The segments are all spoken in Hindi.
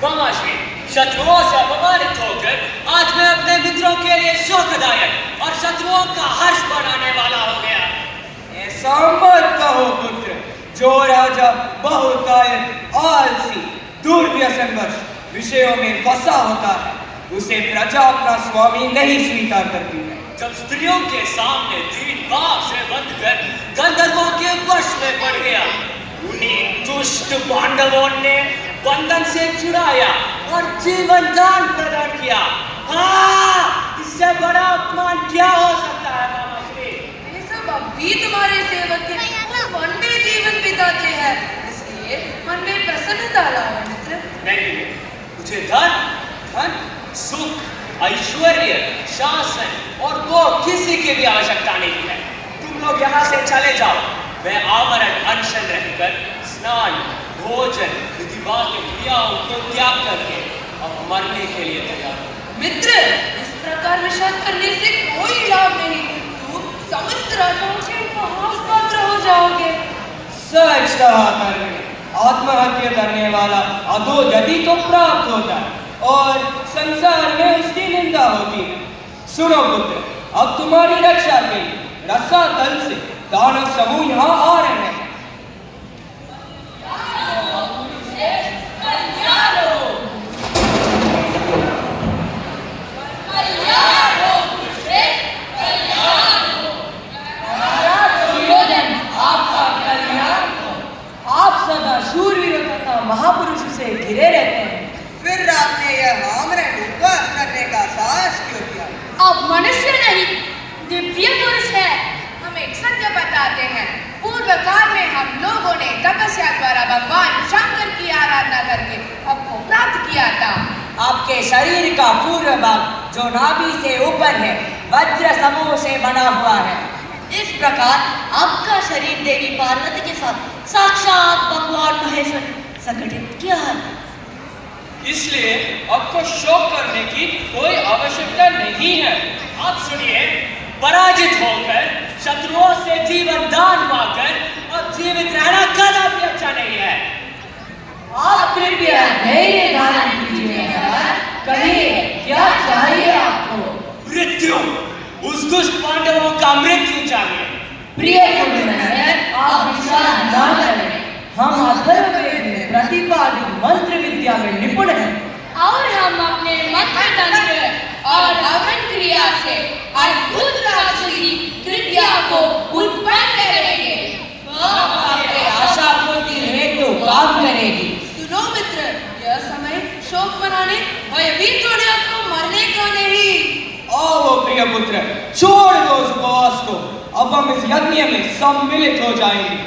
ब्रह्माश्री, शत्रुओं से अपमानित होकर आज मैं अपने मित्रों के लिए शोकदायक और शत्रुओं का हर्ष बनाने वाला हो गया। ऐसा मत कहो पुत्र। जो राजा बहुतायत, आलसी, दुर्व्यसनवश विषयों में फंसा होता है, उसे प्रजा अपना स्वामी नहीं स्वीकार करती है। जब स्त्रियों के सामने तीन बाग से बंद कर गंधर्वों के वश में पड़ गया, उन्हीं दुष्ट पांडवों ने बंधन से छुड़ाया और जीवन दान प्रदान किया। हाँ, इससे बड़ा अपमान क्या हो सकता है मामाश्री? ये सब अब भी तुम्हारे सेवक के मन में जीवन बिताते हैं, इसलिए मन में प्रसन्नता लाओ मित्र। नहीं, मुझे धन, सुख, ऐश्वर्य, शासन और वो किसी की भी आवश्यकता नहीं है। तुम लोग यहाँ से चले जाओ। मैं आमरण अनशन रहकर स्नान, भोजन, विधिवात क्रियाओं को त्याग करके अब मरने के लिए तैयार हूँ। मित्र, इस प्रकार विषाद करने से कोई लाभ नहीं। तुम समस्त राजाओं के उपहास पात्र हो जाओगे। सच कहा कर्म, आत्महत्या करने वाला अधोगति तो प्राप्त होता है और संसार में उसकी निंदा होती है। सुनो पुत्र, अब तुम्हारी रक्षा के लिए रसातल से दानव समूह यहाँ आ रहे हैं। महापुरुष से घिरे रहते हैं, फिर आपने यह आमरण उपवास करने का साहस क्यों किया? अब मनुष्य नहीं, दिव्य पुरुष है। हम एक सत्य बताते हैं। पूर्व काल में हम लोगों ने तपस्या द्वारा भगवान शंकर की आराधना करके आपको प्राप्त किया था। आपके शरीर का पूर्व भाग जो नाभि से ऊपर है, वज्र समूह से बना हुआ है। इस प्रकार आपका शरीर देवी पार्वती के साथ साक्षात भगवान महेश्वर संगठित किया है। इसलिए आपको शोक करने की कोई आवश्यकता नहीं है। आप सुनिए, पराजित होकर शत्रुओं से जीवन दान पाकर अब जीवित रहना कदापि अच्छा नहीं है। आप कृपया धैर्य धारण कीजिए महाराज। कहिए क्या चाहिए आपको? मृत्यु, उस दुष्ट पांडवों का मृत्यु चाहिए। प्रिय पुत्र, आप विचार न करें। हम अथर्ववेद में प्रतिपादित मंत्र विद्या में निपुण हैं और हम अपने मंत्र तंत्र और हवन क्रिया से अद्भुत राक्षसी कृत्या को उत्पन्न करेंगे। आपके आशा पूर्ति हेतु काम करेगी। सुनो मित्र, यह समय शोक मनाने, भयभीत होने को मरने का नहीं। आओ प्रिय पुत्र, छोड़ दो उस उपवास को। अब हम इस यज्ञ में सम्मिलित हो जाएंगे।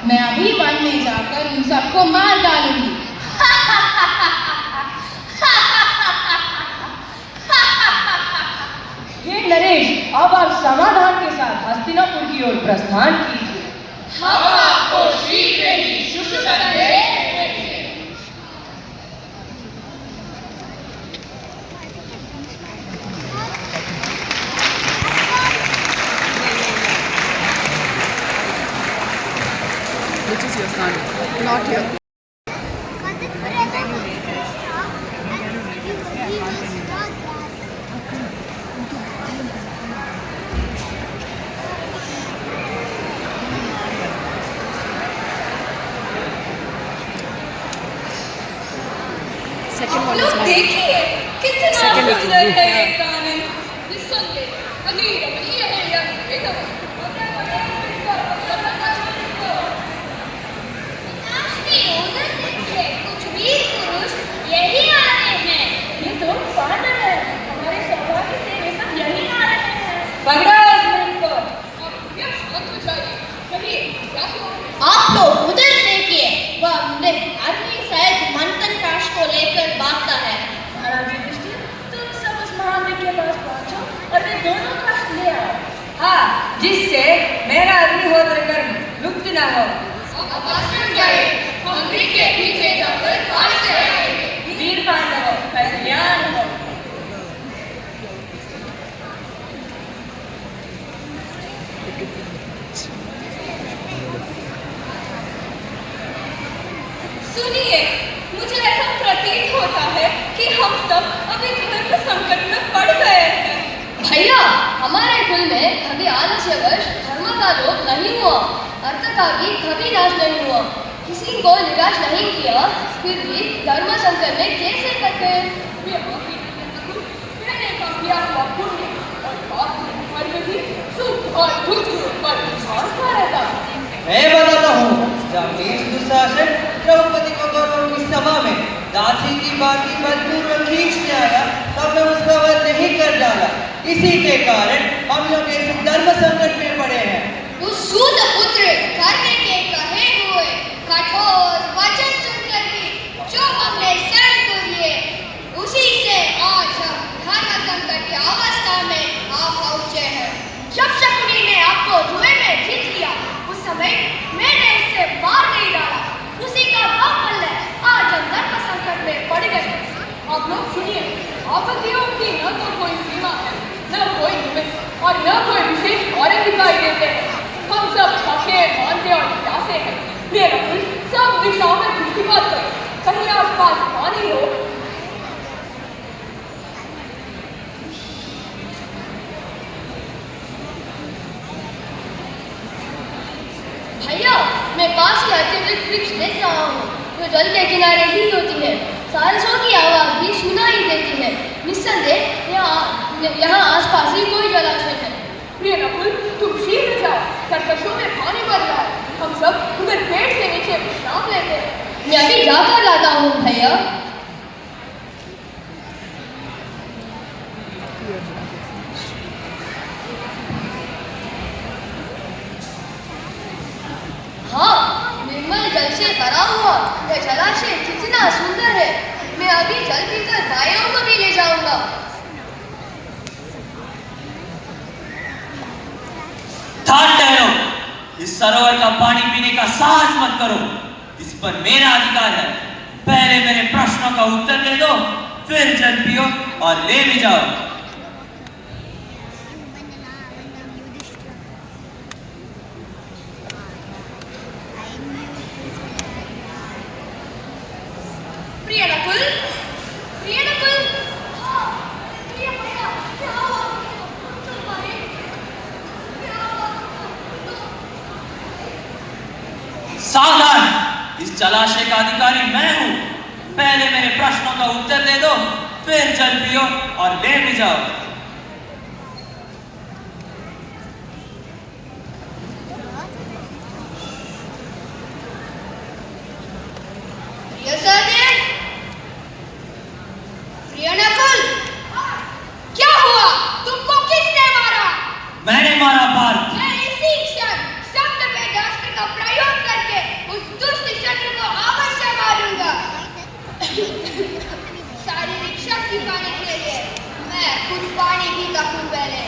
मैं अभी वन में जाकर उन सबको मार डालूंगी। हे नरेश, अब आप समाधान के साथ हस्तिनापुर की ओर प्रस्थान कीजिए। हम आपको शीघ्र ही शुभ संदेश देंगे। Which is your son? Not here. one लोग is mine. देखिए कितना Second is सुंदर blue. है ये कानन। निस्संदेह अभी रमणीय है यह वेदम। उधर देखिए कुछ वीर पुरुष यही आ रहे हैं। ये तो पागल है, हमारे सौभाग्य से वे सब यही आ रहे हैं। पकड़ो इस मृग को। अब यश मत बुझाइए, कहिए क्या हुआ? आप लोग उधर देखिए, वह मृग अग्नि सहित मंथन काश को लेकर भागता है। महाराज युधिष्ठिर, तुम सब उस महामृग के पास पहुंचो और वे दोनों काश ले आओ। हाँ, जिससे मेरा अग्निहोत्र कर्म लुप्त न हो। अब आश्रम जाए, हम मृग के पीछे जाकर काश ले आएंगे। वीर पांडवों, कल्याण हो। सुनिए, मुझे ऐसा प्रतीत होता है कि हम सब अभी धर्म संकट में पड़ गए हैं। भैया, हमारे कुल में कभी आलस्यवश धर्म का लोप नहीं हुआ, अर्थ का भी कभी नाश नहीं हुआ, किसी को निराश नहीं किया, फिर भी धर्म संकट में कैसे कटे? मैंने का किया हुआ पुण्य और पाप के फल में भी सुख और दुख के ऊपर झड़ता रहता है। मैं बताता हूँ, जब नीच दुशासन द्रौपदी को कौरवों की सभा में दासी की बाकी बलपूर्वक खींचने आया, तब मैं उसका वध नहीं कर डाला। इसी के कारण हम लोग इस धर्म संकट में पड़े हैं। उस सूत पुत्र करने के कहे हुए कठोर वचन सुनकर भी जो हमने सहन कर लिए, उसी से आज हम धर्म संकट की अवस्था में आ पहुंचे हैं। जब शकुनी ने आपको जुए में जीत लिया, उस समय मैंने उसे मार नहीं डाला। उसी का पाप फल है आज हम धर्म संकट में पड़ गए। आप लोग सुनिए, आपत्तियों की न तो कोई सीमा है, न कोई लिमिट और न कोई विशेष कार्य दिखाई देते हैं। हम सब थके, मांदे और प्यासे हैं। मेरा दिल सब दिशाओं में दृष्टिपात करो, कहीं आसपास पानी हो। भैया, मैं पास ही अत्यधिक वृक्ष देख रहा हूँ, जो जल के किनारे ही होती है। सारसों की आवाज भी सुनाई देती है। निस्संदेह यहाँ आसपास ही कोई जलाशय है। प्रिय नकुल, तुम शीघ्र जाओ, कर्कशों में पानी भर रहा है। हम सब उधर पेड़ के नीचे विश्राम लेते हैं। मैं अभी जाकर लाता हूँ भैया। हाँ, निर्मल जल से भरा हुआ यह जलाशय कितना सुंदर है। मैं अभी जल पीकर भाइयों को भी ले जाऊंगा। ठहरो, इस सरोवर का पानी पीने का साहस मत करो, इस पर मेरा अधिकार है। पहले मेरे प्रश्नों का उत्तर दे दो, फिर जल पियो और ले भी जाओ। प्रिय नकुल, प्रिय नकुल, हाँ, प्रिय भैया, क्या हुआ? तुम्हारे क्या हुआ? सावधान, इस जलाशय का अधिकारी मैं हूं। पहले मेरे प्रश्नों का उत्तर दे दो, फिर जल पियो और ले भी जाओ। प्रिय नकुल, क्या हुआ? तुमको किसने मारा? मैंने मारा भारत। मैं इसी क्षण शब्द वेदास्त्र का प्रयोग करके उस दुष्ट शत्रु को अवश्य मारूंगा। शारीरिक शक्ति पाने के लिए मैं खुद पानी पीता हूँ पहले।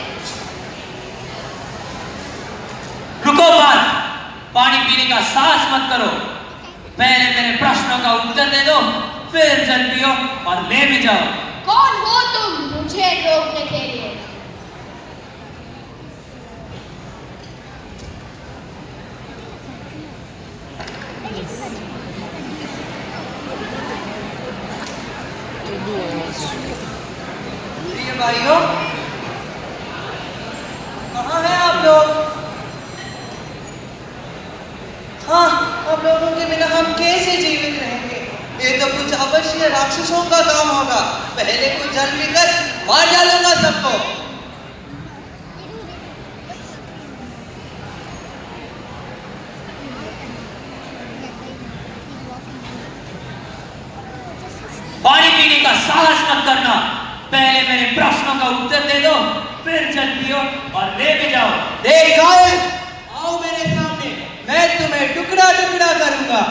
रुको बात, पानी पीने का साहस मत करो। पहले मेरे प्रश्नों का उत्तर दे दो, फिर जल पियो और ले भी जाओ। कौन हो तुम मुझे रोकने के लिए? प्रिय भाइयों, कहाँ हैं आप लोग? हाँ, आप लोगों के बिना हम कैसे जीवित रहेंगे? ये तो कुछ अवश्य राक्षसों का काम होगा। पहले कुछ जल पीकर मार डालूंगा सबको। पानी पीने का साहस मत करना। पहले मेरे प्रश्नों का उत्तर दे दो, फिर जल पियो और ले भी जाओ। देख गायक, आओ मेरे सामने, मैं तुम्हें टुकड़ा टुकड़ा करूंगा।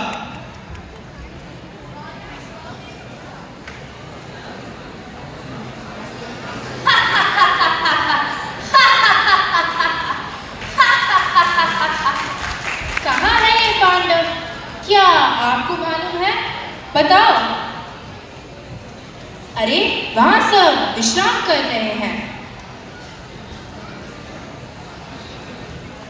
कहाँ है ये पांडव? क्या आपको मालूम है? बताओ। अरे वहां सब विश्राम कर रहे हैं।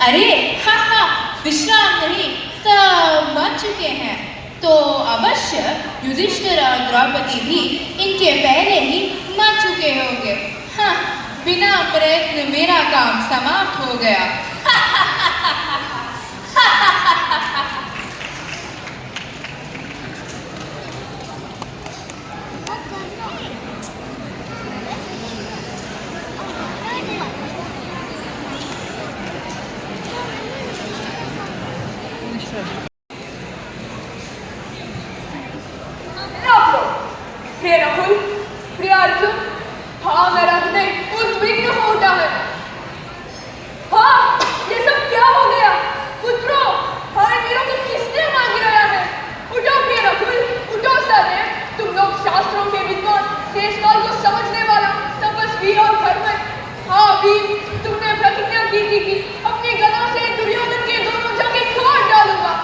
अरे हाँ, विश्राम नहीं, सब मर चुके हैं। तो अवश्य युधिष्ठिर और द्रौपदी भी इनके पहले ही मर चुके होंगे। हाँ, बिना प्रयत्न मेरा काम समाप्त हो गया। प्रिय राहुल, प्रिय अर्जुन, हाँ मेरा हृदय उद्विग्न हो उठा है। हाँ, ये सब क्या हो गया? पुत्रों, हमारे वीरों को किसने मार गिराया है? उठो प्रिय राहुल, उठो सहदेव, तुम लोग शास्त्रों के विद्वान, देशकाल को समझने वाला, तपस्वी और धर्मज्ञ। हाँ वीर, तुमने प्रतिज्ञा की थी कि अपनी गदा से दुर्योधन के दोनों जांघें तोड़ डालूंगा।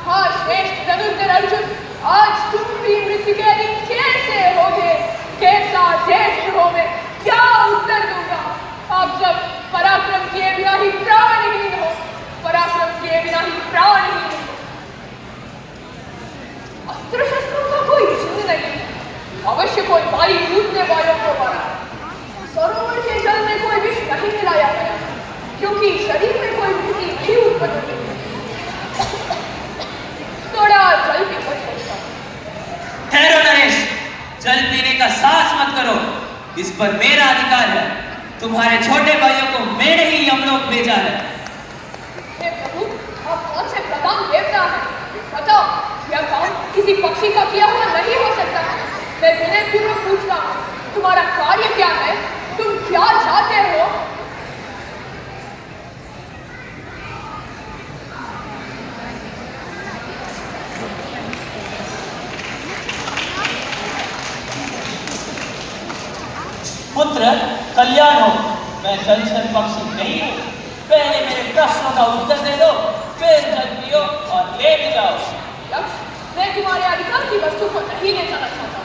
हाँ श्रेष्ठ धनुर्धर अर्जुन, आज तुम भी मृत्यु के दिन कैसे होगे? कैसा ज्येष्ठ हो मैं क्या उत्तर दूंगा? आप सब पराक्रम किए बिना ही प्राणहीन हो, पराक्रम किए बिना ही प्राणहीन हो। अस्त्र शस्त्रों का कोई चिन्ह नहीं, अवश्य कोई भारी कूदने वालों को मारा। सरोवर के जल में कोई विष नहीं मिलाया गया, क्योंकि शरीर में कोई भूति नहीं उत्पन्न हुई। थोड़ा जल भी ठहरो नरेश, जल पीने का साहस मत करो। इस पर मेरा अधिकार है। तुम्हारे छोटे भाइयों को मैंने ही यमलोक भेजा है। हे प्रभु, आप कौन से प्रधान देवता हैं? बताओ, यह काम किसी पक्षी का किया हुआ नहीं हो सकता। मैं विनयपूर्वक पूछता हूँ, तुम्हारा कार्य क्या है? तुम क्या चाहते हो? पुत्र, कल्याण हो। मैं जलचर पक्षी नहीं हूँ। पहले मेरे प्रश्नों का उत्तर दे दो, फिर जल पियो और ले भी जाओ। यक्ष, मैं तुम्हारे अधिकार की वस्तु को नहीं ले जाना चाहता।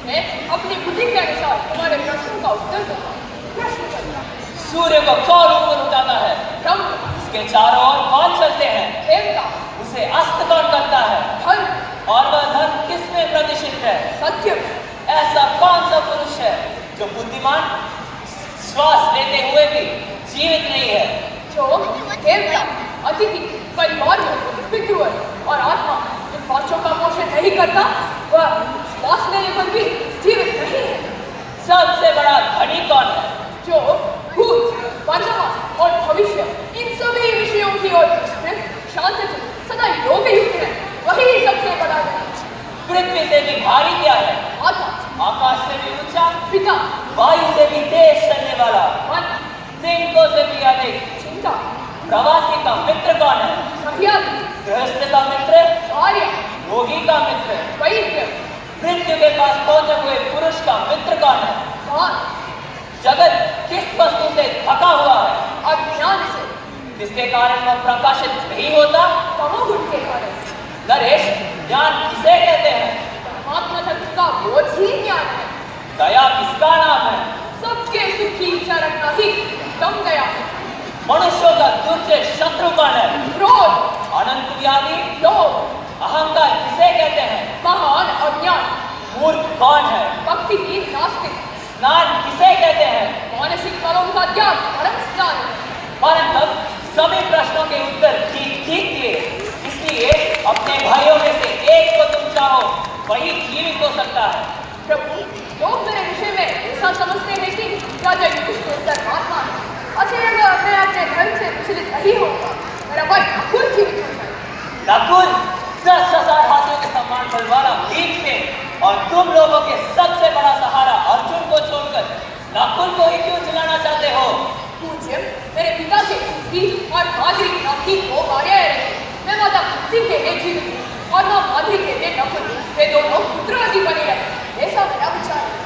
मैं अपनी बुद्धि के अनुसार तुम्हारे प्रश्नों का उत्तर दूंगा। प्रश्न करना। सूर्य को कौन ऊपर उठाता है? ब्रह्म। इसके चारों ओर कौन चलते हैं? देवता। उसे अस्त कौन करता है? धन। और वह धन किसमें प्रतिष्ठित है? सत्य। ऐसा कौन सा पुरुष है जो बुद्धिमान, श्वास लेते हुए भी जीवित नहीं है? जो देवता, अतिथि, परिवार, पितृ और आत्मा, इन पांचों का पोषण नहीं करता, वह श्वास लेने पर भी जीवित नहीं है। सबसे बड़ा धनी कौन है? जो भूत, वर्तमान और भविष्य, इन सभी विषयों की ओर शांत, सदा योग युक्त है, वही सबसे बड़ा है। पृथ्वी से भी भारी क्या है? आत्मा। आकाश से भी ऊंचा? पिता। वायु से भी तेज चलने वाला? मन। तिनकों से भी अधिक? चिंता। प्रवासी का मित्र कौन है? सह्याद्रि। गृहस्थ का मित्र? आर्य। योगी का मित्र? वैद्य। मृत्यु के पास पहुंचे हुए पुरुष का मित्र कौन है? मान। जगत किस वस्तु से ढका हुआ है? अज्ञान से। जिसके कारण वह प्रकाशित नहीं होता? तमोगुण के कारण। नरेश, ज्ञान किसे कहते हैं? परमात्मा तत्व का बोध ही ज्ञान है। दया किसका नाम है? सबके सुख की इच्छा रखना ही उत्तम दया है। मनुष्यों का दूसरे शत्रु कौन है? क्रोध। अनंत व्याधि? लोभ। अहंकार किसे कहते हैं? महान अज्ञान। मूर्ख कौन है? भक्तिहीन नास्तिक। स्नान किसे कहते हैं? मानसिक बलों का त्याग परम स्नान है। परंतु सभी प्रश्नों के उत्तर ठीक ठीक दिए, इसलिए अपने भाइयों में से एक को तुम चाहो वही जीवित हो सकता है। प्रभु, लोग मेरे विषय में ऐसा समझते हैं कि राजा युधिष्ठिर धर्मात्मा है। अतः मैं अपने धर्म से विचलित नहीं होगा। मेरा भाई नकुल जीवित हो जाए। नकुल 10,000 हाथियों के समान बल वाला भीमसेन और तुम लोगों के सबसे बड़ा सहारा अर्जुन को छोड़कर नकुल को ही क्यों चलाना चाहते हो? पूज्य, मेरे पिता के पुत्री और माधुरी नाम की 2 भार्याएं रही। मैं माता कुंती के लिए जीवित हूँ और माँ माधुरी के लिए नकुल। वे दोनों पुत्रवती बने रहे। ऐसा मेरा विचार है।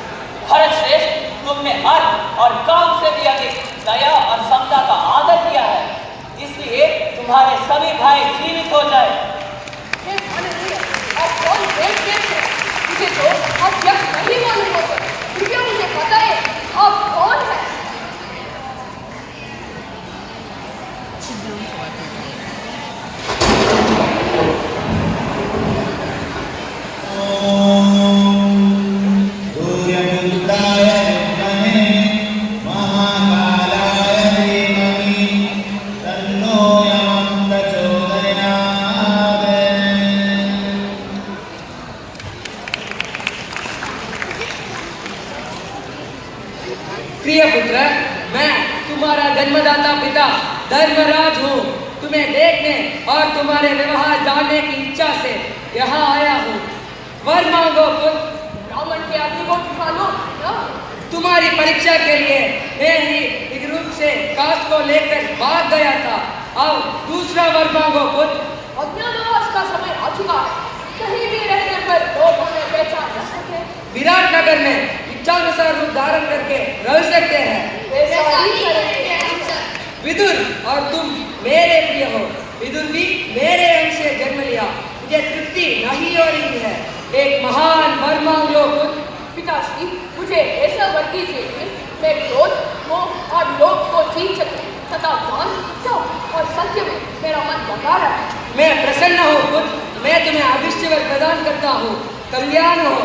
भरत श्रेष्ठ, तुमने अर्थ और काम से भी अधिक दया और समता का आदर किया है, इसलिए तुम्हारे सभी भाई जीवित हो जाए। ये माननीय है। आप कौन देखते हैं? मुझे तो आप यह नहीं मालूम होता। कृपया मुझे बताएं, आप कौन हैं? प्रिय पुत्र, मैं तुम्हारा जन्मदाता पिता धर्मराज हूँ। तुम्हें देखने और तुम्हारे व्यवहार जानने की इच्छा से यहाँ आया हूँ। वर मांगो पुत्र। ब्राह्मण के अग्नि को उठा लो ना। तुम्हारी परीक्षा के लिए मैं ही एक रूप से काश को लेकर भाग गया था। अब दूसरा वर मांगो पुत्र। अज्ञातवास का समय आ चुका है। कहीं भी रहने पर लोग हमें पहचान न सके। विराट नगर में इच्छानुसार रूप धारण करके रह सकते हैं। वैसा ही करेंगे। विदुर, और तुम मेरे प्रिय हो। विदुर भी मेरे अंश से जन्म लिया। मुझे तृप्ति नहीं हो रही है। एक महान वर मांग लो पुत्र। पिताश्री, मुझे ऐसा वर दीजिए कि मैं क्रोध, मोह और लोभ को जीत सकूं तथा ज्ञान, तप और सत्य में मेरा मन लगा रहे। मैं प्रसन्न हूँ पुत्र। मैं तुम्हें अभिष्ट वर प्रदान करता हूँ। कल्याण हो।